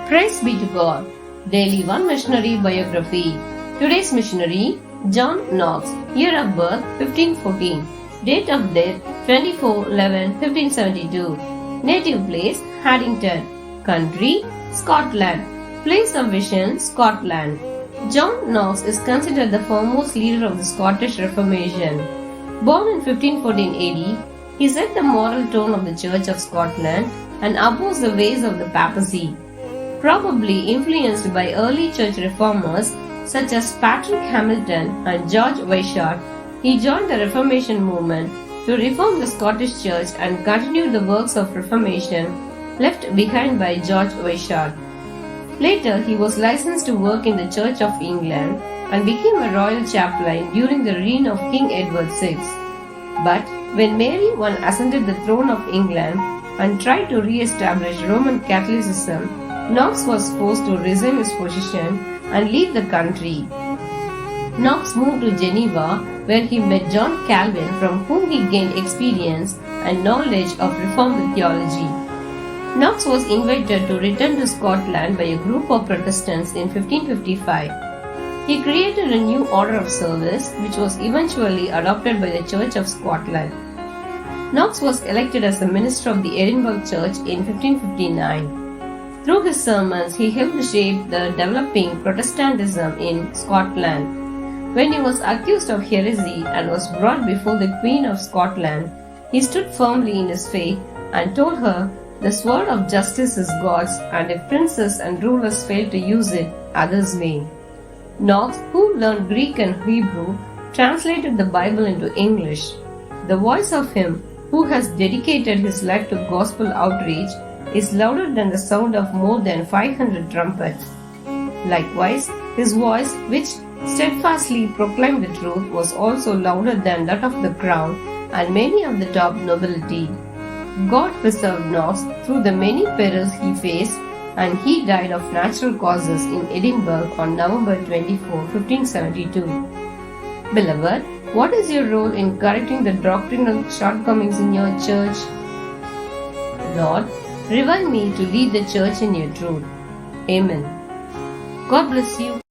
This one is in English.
Praise be to God. Daily One Missionary Biography. Today's missionary, John Knox. Year of birth, 1514. Date of death, 24/11/1572. Native place, Haddington. Country, Scotland. Place of vision, Scotland. John Knox is considered the foremost leader of the Scottish Reformation. Born in 1514 AD, he set the moral tone of the Church of Scotland and opposed the ways of the papacy. Probably influenced by early church reformers such as Patrick Hamilton and George Wishart, he joined the Reformation movement to reform the Scottish Church and continue the works of Reformation left behind by George Wishart. Later, he was licensed to work in the Church of England and became a royal chaplain during the reign of King Edward VI. But when Mary I ascended the throne of England and tried to re-establish Roman Catholicism, Knox was forced to resign his position and leave the country. Knox moved to Geneva, where he met John Calvin, from whom he gained experience and knowledge of Reformed theology. Knox was invited to return to Scotland by a group of Protestants in 1555. He created a new order of service, which was eventually adopted by the Church of Scotland. Knox was elected as the minister of the Edinburgh Church in 1559. Through his sermons, he helped shape the developing Protestantism in Scotland. When he was accused of heresy and was brought before the Queen of Scotland, he stood firmly in his faith and told her, "The sword of justice is God's, and if princes and rulers fail to use it, others may." Knox, who learned Greek and Hebrew, translated the Bible into English. The voice of him who has dedicated his life to gospel outreach is louder than the sound of more than 500 trumpets. Likewise, his voice, which steadfastly proclaimed the truth, was also louder than that of the crown and many of the top nobility. God preserved Knox through the many perils he faced, and he died of natural causes in Edinburgh on November 24, 1572. Beloved, what is your role in correcting the doctrinal shortcomings in your church? Lord, revive me to lead the church in your truth. Amen. God bless you.